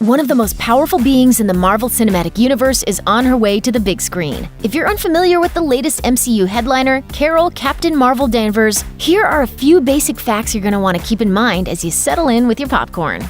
One of the most powerful beings in the Marvel Cinematic Universe is on her way to the big screen. If you're unfamiliar with the latest MCU headliner, Carol Captain Marvel Danvers, here are a few basic facts you're going to want to keep in mind as you settle in with your popcorn.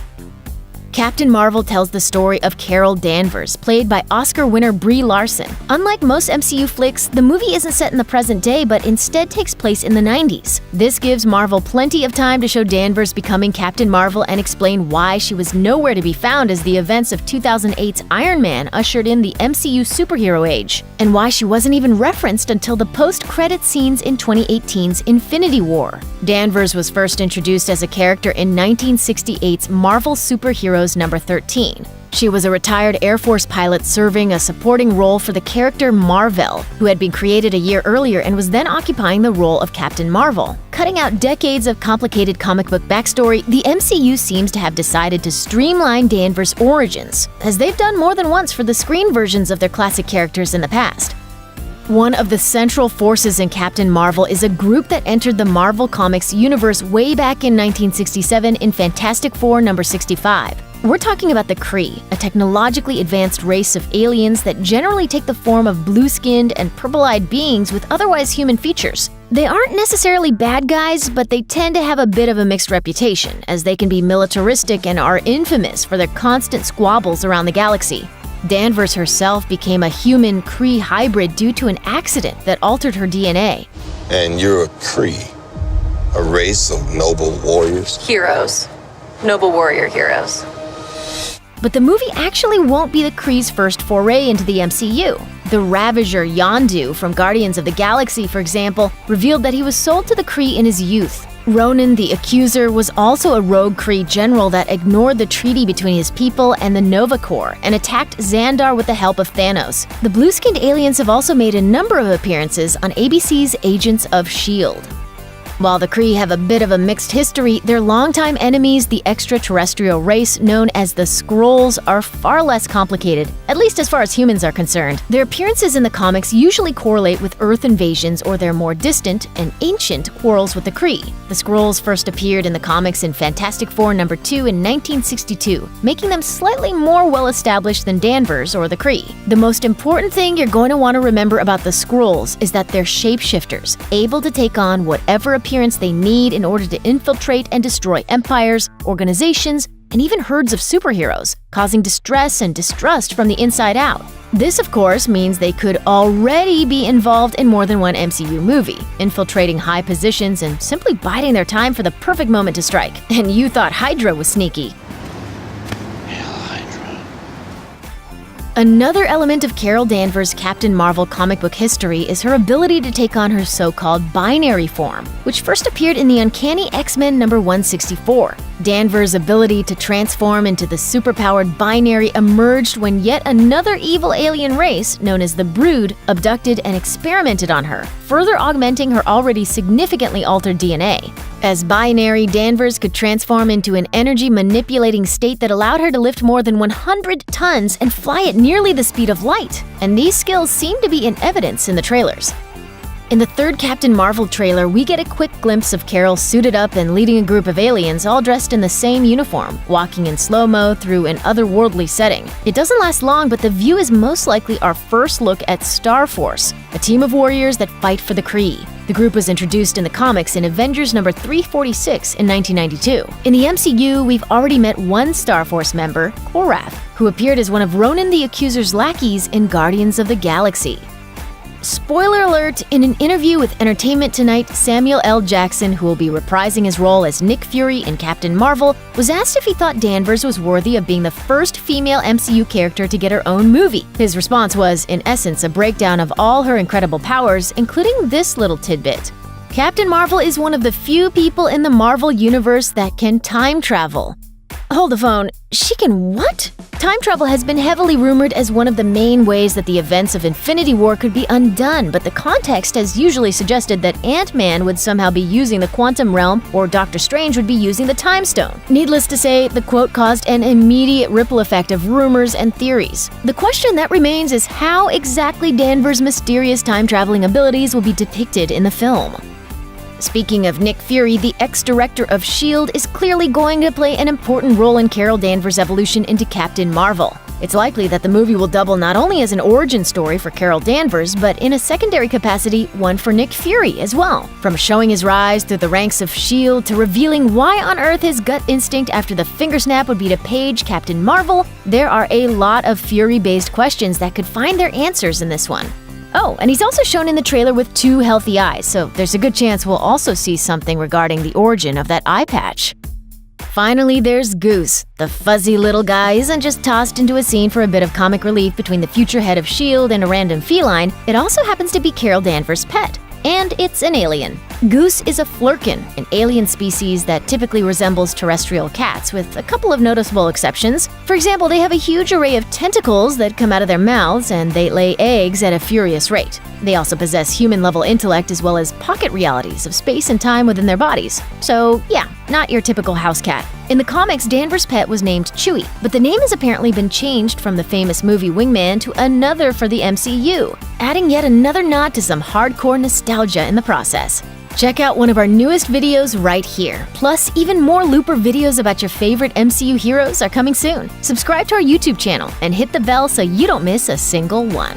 Captain Marvel tells the story of Carol Danvers, played by Oscar winner Brie Larson. Unlike most MCU flicks, the movie isn't set in the present day but instead takes place in the 90s. This gives Marvel plenty of time to show Danvers becoming Captain Marvel and explain why she was nowhere to be found as the events of 2008's Iron Man ushered in the MCU superhero age, and why she wasn't even referenced until the post-credit scenes in 2018's Infinity War. Danvers was first introduced as a character in 1968's Marvel Superheroes number 13. She was a retired Air Force pilot serving a supporting role for the character Mar-Vell, who had been created a year earlier and was then occupying the role of Captain Marvel. Cutting out decades of complicated comic book backstory, the MCU seems to have decided to streamline Danvers' origins, as they've done more than once for the screen versions of their classic characters in the past. One of the central forces in Captain Marvel is a group that entered the Marvel Comics universe way back in 1967 in Fantastic Four number 65. We're talking about the Kree, a technologically advanced race of aliens that generally take the form of blue-skinned and purple-eyed beings with otherwise human features. They aren't necessarily bad guys, but they tend to have a bit of a mixed reputation, as they can be militaristic and are infamous for their constant squabbles around the galaxy. Danvers herself became a human Kree hybrid due to an accident that altered her DNA. And you're a Kree, a race of noble warriors? Heroes. Noble warrior heroes. But the movie actually won't be the Kree's first foray into the MCU. The Ravager Yondu from Guardians of the Galaxy, for example, revealed that he was sold to the Kree in his youth. Ronan the Accuser was also a rogue Kree general that ignored the treaty between his people and the Nova Corps and attacked Xandar with the help of Thanos. The blue-skinned aliens have also made a number of appearances on ABC's Agents of S.H.I.E.L.D. While the Kree have a bit of a mixed history, their longtime enemies, the extraterrestrial race known as the Skrulls, are far less complicated, at least as far as humans are concerned. Their appearances in the comics usually correlate with Earth invasions or their more distant and ancient quarrels with the Kree. The Skrulls first appeared in the comics in Fantastic Four number 2 in 1962, making them slightly more well-established than Danvers or the Kree. The most important thing you're going to want to remember about the Skrulls is that they're shapeshifters, able to take on whatever appearance they need in order to infiltrate and destroy empires, organizations, and even herds of superheroes, causing distress and distrust from the inside out. This, of course, means they could already be involved in more than one MCU movie, infiltrating high positions and simply biding their time for the perfect moment to strike. And you thought Hydra was sneaky. Another element of Carol Danvers' Captain Marvel comic book history is her ability to take on her so-called binary form, which first appeared in the Uncanny X-Men number 164. Danvers' ability to transform into the superpowered binary emerged when yet another evil alien race, known as the Brood, abducted and experimented on her, further augmenting her already significantly altered DNA. As binary, Danvers could transform into an energy-manipulating state that allowed her to lift more than 100 tons and fly at nearly the speed of light, and these skills seem to be in evidence in the trailers. In the third Captain Marvel trailer, we get a quick glimpse of Carol suited up and leading a group of aliens all dressed in the same uniform, walking in slow-mo through an otherworldly setting. It doesn't last long, but the view is most likely our first look at Starforce, a team of warriors that fight for the Kree. The group was introduced in the comics in Avengers number 346 in 1992. In the MCU, we've already met one Starforce member, Korath, who appeared as one of Ronan the Accuser's lackeys in Guardians of the Galaxy. Spoiler alert, in an interview with Entertainment Tonight, Samuel L. Jackson, who will be reprising his role as Nick Fury in Captain Marvel, was asked if he thought Danvers was worthy of being the first female MCU character to get her own movie. His response was, in essence, a breakdown of all her incredible powers, including this little tidbit. Captain Marvel is one of the few people in the Marvel universe that can time travel. Hold the phone. She can what? Time travel has been heavily rumored as one of the main ways that the events of Infinity War could be undone, but the context has usually suggested that Ant-Man would somehow be using the quantum realm or Doctor Strange would be using the Time Stone. Needless to say, the quote caused an immediate ripple effect of rumors and theories. The question that remains is how exactly Danvers' mysterious time-traveling abilities will be depicted in the film. Speaking of Nick Fury, the ex-director of S.H.I.E.L.D. is clearly going to play an important role in Carol Danvers' evolution into Captain Marvel. It's likely that the movie will double not only as an origin story for Carol Danvers, but in a secondary capacity, one for Nick Fury as well. From showing his rise through the ranks of S.H.I.E.L.D. to revealing why on earth his gut instinct after the finger snap would be to page Captain Marvel, there are a lot of Fury-based questions that could find their answers in this one. Oh, and he's also shown in the trailer with 2 healthy eyes, so there's a good chance we'll also see something regarding the origin of that eye patch. Finally, there's Goose. The fuzzy little guy isn't just tossed into a scene for a bit of comic relief between the future head of S.H.I.E.L.D. and a random feline. It also happens to be Carol Danvers' pet. And it's an alien. Goose is a flurkin, an alien species that typically resembles terrestrial cats, with a couple of noticeable exceptions. For example, they have a huge array of tentacles that come out of their mouths, and they lay eggs at a furious rate. They also possess human-level intellect as well as pocket realities of space and time within their bodies. So yeah, not your typical house cat. In the comics, Danvers' pet was named Chewie, but the name has apparently been changed from the famous movie Wingman to another for the MCU, adding yet another nod to some hardcore nostalgia in the process. Check out one of our newest videos right here. Plus, even more Looper videos about your favorite MCU heroes are coming soon. Subscribe to our YouTube channel and hit the bell so you don't miss a single one.